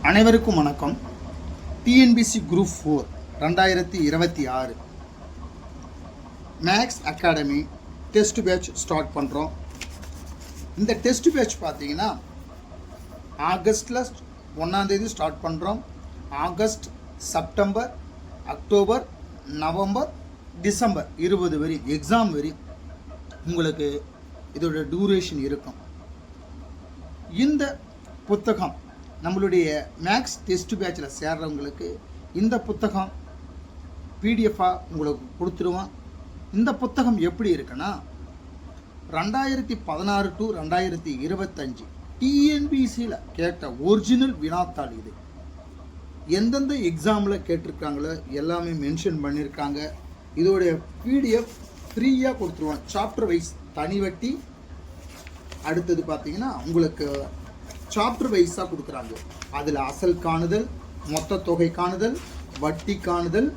அனைவருக்கும் வணக்கம். TNPSC group 4 2026 Max academy test batch start பண்ணுறோம். இந்த டெஸ்ட் பேட்ச் பார்த்தீங்கன்னா ஆகஸ்டில் 1ஆம் தேதி ஸ்டார்ட் பண்ணுறோம். August, September, October, November, December 20 வரை எக்ஸாம் வரை உங்களுக்கு இதோட டியூரேஷன் இருக்கும். இந்த புத்தகம் நம்மளுடைய மேக்ஸ் டெஸ்ட் பேட்சில் சேர்றவங்களுக்கு இந்த புத்தகம் பிடிஎஃபாக உங்களுக்கு கொடுத்துருவோம். இந்த புத்தகம் எப்படி இருக்குன்னா 2016 to 2025 டிஎன்பிசியில் கேட்ட ஒரிஜினல் வினாத்தாள். இது எந்தெந்த எக்ஸாமில் கேட்டிருக்காங்களோ எல்லாமே மென்ஷன் பண்ணியிருக்காங்க. இதோடைய பிடிஎஃப் ஃப்ரீயாக கொடுத்துருவோம். சாப்டர் வைஸ் தனி வட்டி. அடுத்தது பார்த்தீங்கன்னா உங்களுக்கு சாப்டர் வைஸாக கொடுக்குறாங்க. அதில் அசல் காணுதல், மொத்த தொகை காணுதல், வட்டி காணுதல்,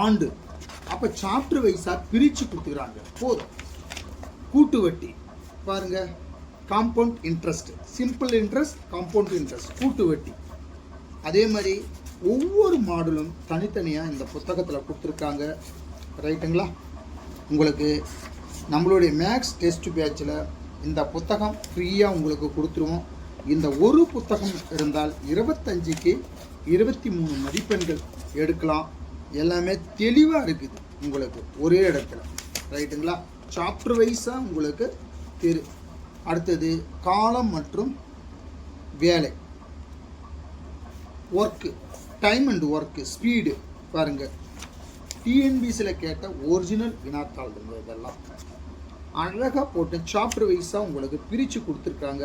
ஆண்டு. அப்போ சாப்டர் வைஸாக பிரித்து கொடுத்துக்கிறாங்க. போதும். கூட்டு வட்டி பாருங்க, compound interest, simple interest, compound interest, கூட்டு வட்டி. அதே மாதிரி ஒவ்வொரு மாடலும் தனித்தனியாக இந்த புத்தகத்தில் கொடுத்துருக்காங்க. ரைட்டுங்களா? உங்களுக்கு நம்மளுடைய மேக்ஸ் டெஸ்ட் பேட்சில் இந்த புத்தகம் ஃப்ரீயாக உங்களுக்கு கொடுத்துருவோம். இந்த ஒரு புத்தகம் இருந்தால் 25க்கு 23 மதிப்பெண்கள் எடுக்கலாம். எல்லாமே தெளிவாக இருக்குது உங்களுக்கு ஒரே இடத்துல. ரைட்டுங்களா? சாப்டர் வைஸாக உங்களுக்கு அடுத்தது காலம் மற்றும் வேலை, work, time and work, speed. பாருங்கள், டிஎன்பிசியில் கேட்ட ஒரிஜினல் வினாத்தாள் இதெல்லாம் அழகாக போட்டு சாப்டர் வைஸாக உங்களுக்கு பிரித்து கொடுத்துருக்காங்க.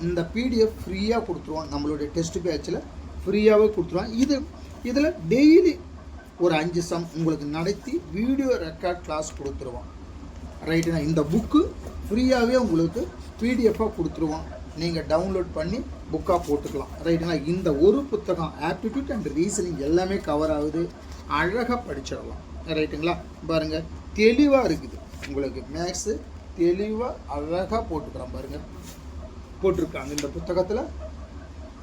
இந்த பிடிஎஃப் ஃப்ரீயாக கொடுத்துருவோம். நம்மளுடைய டெஸ்ட் பேட்சில் ஃப்ரீயாகவே கொடுத்துருவோம். இதில் டெய்லி ஒரு 5 சம் உங்களுக்கு நடத்தி வீடியோ ரெக்கார்ட் கிளாஸ் கொடுத்துருவோம். ரைட்டுண்ணா? இந்த புக்கு ஃப்ரீயாகவே உங்களுக்கு பிடிஎஃபாக கொடுத்துருவோம். நீங்கள் டவுன்லோட் பண்ணி புக்காக போட்டுக்கலாம். ரைட்டுண்ணா? இந்த ஒரு புத்தகம் ஆப்டிடியூட் அண்ட் ரீசனிங் எல்லாமே கவர் ஆகுது. அழகாக படிச்சிடலாம். ரைட்டுங்களா? பாருங்கள், தெளிவாக இருக்குது உங்களுக்கு. மேக்ஸு தெளிவாக அழகாக போட்டுக்கிறோம். பாருங்கள், போட்டிருக்காங்க இந்த புத்தகத்தில்.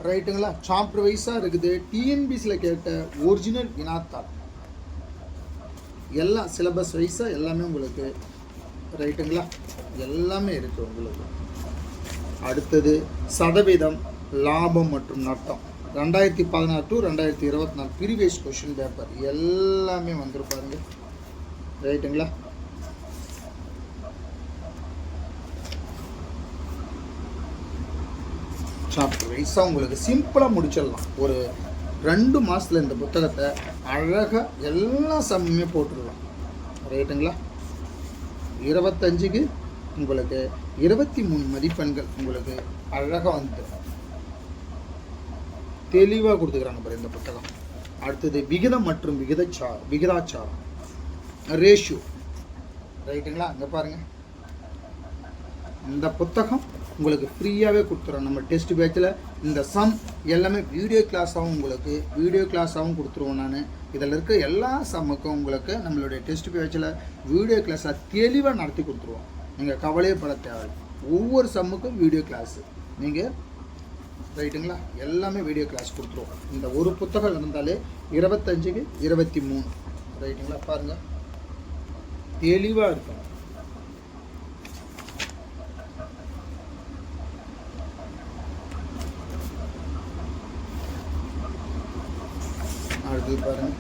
ரைட்டுங்களா? சாப்டர் வைஸாக இருக்குது. டிஎன்பிசியில் கேட்ட ஒரிஜினல் வினாத்தாள் எல்லாம் சிலபஸ் வைஸாக எல்லாமே உங்களுக்கு. ரைட்டுங்களா? எல்லாமே இருக்குது உங்களுக்கு. அடுத்தது சதவீதம், லாபம் மற்றும் நட்டம் 2016 to 2024 ப்ரீவியஸ் கொஷின் பேப்பர் எல்லாமே வந்துருப்பாருங்க. ரைட்டுங்களா? சாப்டர் வைஸாக உங்களுக்கு சிம்பிளாக முடிச்சிடலாம். ஒரு 2 மாதத்தில் இந்த புத்தகத்தை அழகாக எல்லா சமயமே போட்டுடலாம். ரைட்டுங்களா? 25க்கு உங்களுக்கு 23 மதிப்பெண்கள் உங்களுக்கு அழகாக வந்துட்டு தெளிவாக கொடுத்துக்கிறாங்க பாரு இந்த புத்தகம். அடுத்தது விகிதம் மற்றும் விகிதாச்சாரம், ரேஷியோ. ரைட்டுங்களா? அங்கே பாருங்கள், இந்த புத்தகம் உங்களுக்கு ஃப்ரீயாகவே கொடுத்துருவோம். நம்ம டெஸ்ட் பேட்சில் இந்த சம் எல்லாமே வீடியோ கிளாஸாகவும் கொடுத்துருவோம். நான் இதில் இருக்க எல்லா சம்முக்கும் உங்களுக்கு நம்மளுடைய டெஸ்ட் பேட்சில் வீடியோ கிளாஸாக தெளிவாக நடத்தி கொடுத்துருவோம். நீங்கள் கவலையே பட தேவையில்லை. ஒவ்வொரு சம்முக்கும் வீடியோ கிளாஸு நீங்கள். ரைட்டுங்களா? எல்லாமே வீடியோ கிளாஸ் கொடுத்துருவோம். இந்த ஒரு புத்தகம் இருந்தாலே 25க்கு 23. ரைட்டுங்களா? பாருங்கள், தெளிவாக இருக்கும். அடுத்து பாருங்க,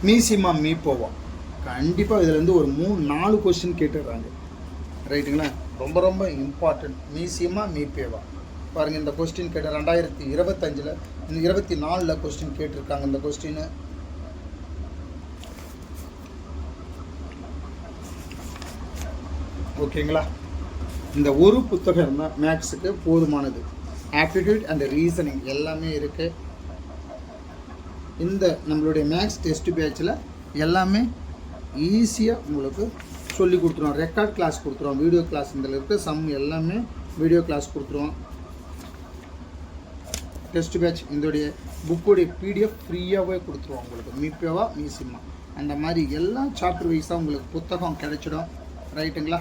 மீசிமா மீப்போவா. கண்டிப்பாக இதுலேருந்து ஒரு 3-4 கொஸ்டின் கேட்டுடுறாங்க. ரைட்டுங்களா? ரொம்ப ரொம்ப இம்பார்ட்டன்ட். மீசிமா மீப்பேவா பாருங்கள். இந்த கொஸ்டின் கேட்ட 2025 இந்த 24 கொஸ்டின் கேட்டிருக்காங்க. இந்த கொஸ்டின் ஓகேங்களா? இந்த ஒரு புத்தகம் இருந்தால் மேக்ஸுக்கு போதுமானது. ஆப்டிடியூட் அண்ட் ரீசனிங் எல்லாமே இருக்குது. இந்த நம்மளுடைய மேக்ஸ் டெஸ்ட் பேட்சில் எல்லாமே ஈஸியாக உங்களுக்கு சொல்லி கொடுத்துருவோம். ரெக்கார்ட் கிளாஸ் கொடுத்துருவோம், வீடியோ கிளாஸ். இதில் இருக்க சம் எல்லாமே வீடியோ கிளாஸ் கொடுத்துருவோம். டெஸ்ட் பேட்ச் இதோடைய புக்குடைய பிடிஎஃப் ஃப்ரீயாகவே கொடுத்துருவோம் உங்களுக்கு. மீப்பேவா மீசிமா அந்த மாதிரி எல்லா சாப்டர் வைஸாக உங்களுக்கு புத்தகம் கிடைச்சிடும். ரைட்டுங்களா?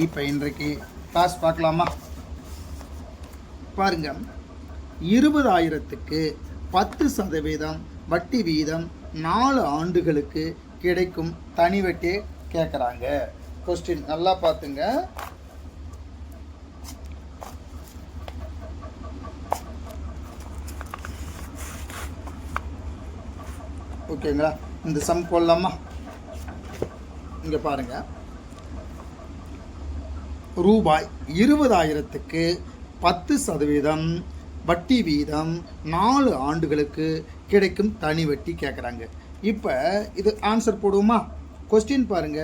இப்போ இன்றைக்கு கிளாஸ் பார்க்கலாமா? பாருங்க, 20,000க்கு 10% வட்டி வீதம் 4 ஆண்டுகளுக்கு கிடைக்கும் தனி வட்டியை கேட்குறாங்க. கொஸ்டின் நல்லா பார்த்துங்க. ஓகேங்களா? இந்த சம் போடலாமா? இங்கே பாருங்க, ரூபாய் 20,000க்கு 10% வட்டி வீதம் 4 ஆண்டுகளுக்கு கிடைக்கும் தனி வட்டி கேட்குறாங்க. இப்போ இது ஆன்சர் போடுவோமா? கொஸ்டின் பாருங்க,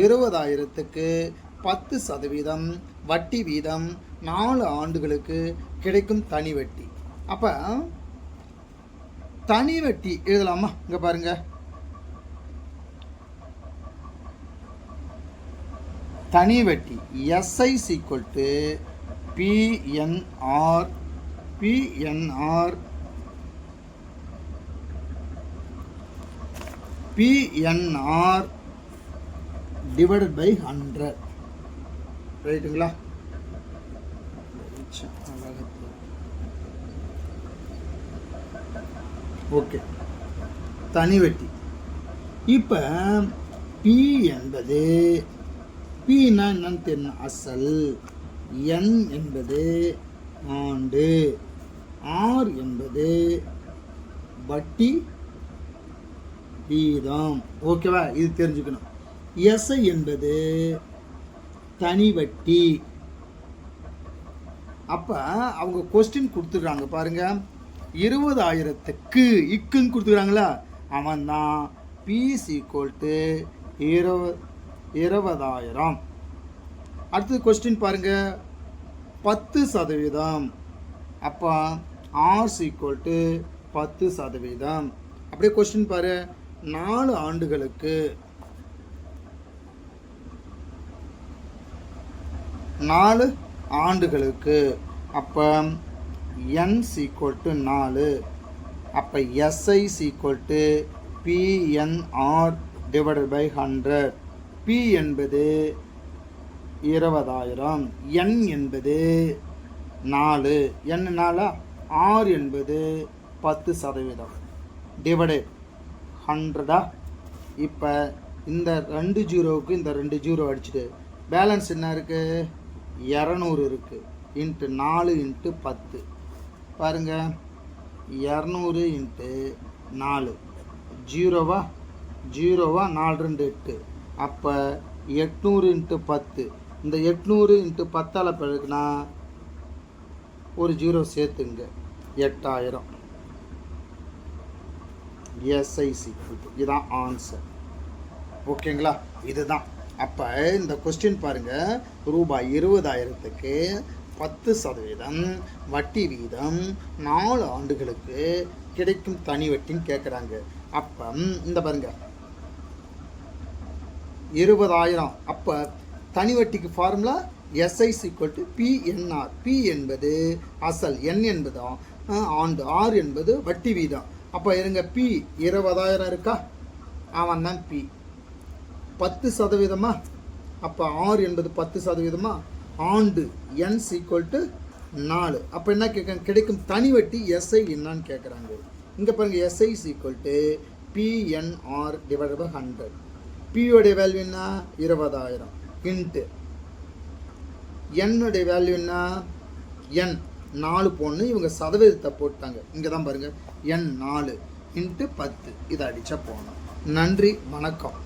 20,000க்கு 10% வட்டி வீதம் 4 ஆண்டுகளுக்கு கிடைக்கும் தனி வட்டி. அப்போ தனி வட்டி எழுதலாமா? இங்கே பாருங்க, தனி வட்டி SI PNR divided by 100. ரைட்டுங்களா? ஓகே, தனி வட்டி. இப்போ P என்பது, Pனா என்னன்னு தெரியும், அசல். N என்பது ஆண்டு, R என்பது வட்டி வீதம். ஓகேவா? இது தெரிஞ்சுக்கணும். SI என்பது தனி வட்டி. அப்போ அவங்க கொஸ்டின் கொடுத்துருக்காங்க பாருங்க, 20,000க்கு இக்குன்னு கொடுத்துக்கிறாங்களா, அவன் தான் P = 20,000. அடுத்தது கொஸ்டின் பாருங்க, 10%. அப்போ R = 10%. அப்படியே கொஸ்டின் பாரு, 4 ஆண்டுகளுக்கு, 4 ஆண்டுகளுக்கு. அப்போ N = 4. அப்போ SI = PNR divided by 100. P என்பது 20,000, N என்பது 4, N 4, R என்பது 10% டிவைடட் 100. இப்போ இந்த 2 ஜீரோவுக்கு இந்த 2 ஜீரோ அடிச்சுட்டு பேலன்ஸ் என்ன இருக்குது, 200 இருக்குது. இன்ட்டு 4 × 10 பாருங்க, 200 × 4 ஜீரோவா 4 2 8. அப்போ 800 × 10. இந்த 800 × 10ஆல் பெருக்குனா ஒரு ஜீரோ சேர்த்துங்க, 8,000. SI = இதுதான் ஆன்சர். ஓகேங்களா? இதுதான். அப்போ இந்த கொஸ்டின் பாருங்கள், ரூபாய் 20,000க்கு 10% வட்டி வீதம் 4 ஆண்டுகளுக்கு கிடைக்கும் தனி வட்டின்னு கேட்குறாங்க. அப்போ இந்த பாருங்க, 20,000. அப்போ தனி வட்டிக்கு ஃபார்முலா SI = PNR. P என்பது அசல், N என்பது ஆண்டு, R என்பது வட்டி வீதம். அப்போ இருங்க, P 20,000 இருக்கா, அவன் தான் P. 10%. அப்போ R என்பது 10%. ஆண்டு N = 4. அப்போ என்ன கேட்குறாங்க, கிடைக்கும் தனி வட்டி SI என்னன்னு கேட்குறாங்க. இங்கே பாருங்கள், SI = PNR divided by 100. P-உடைய value என்ன, 20,000 இன்ட்டு N-உடைய வேல்யூ என்ன, N 4 போடணும். இவங்க சதவீதத்தை போட்டாங்க. இங்கே தான் பாருங்கள், N 4 × 10. இதை அடித்தா போகணும். நன்றி, வணக்கம்.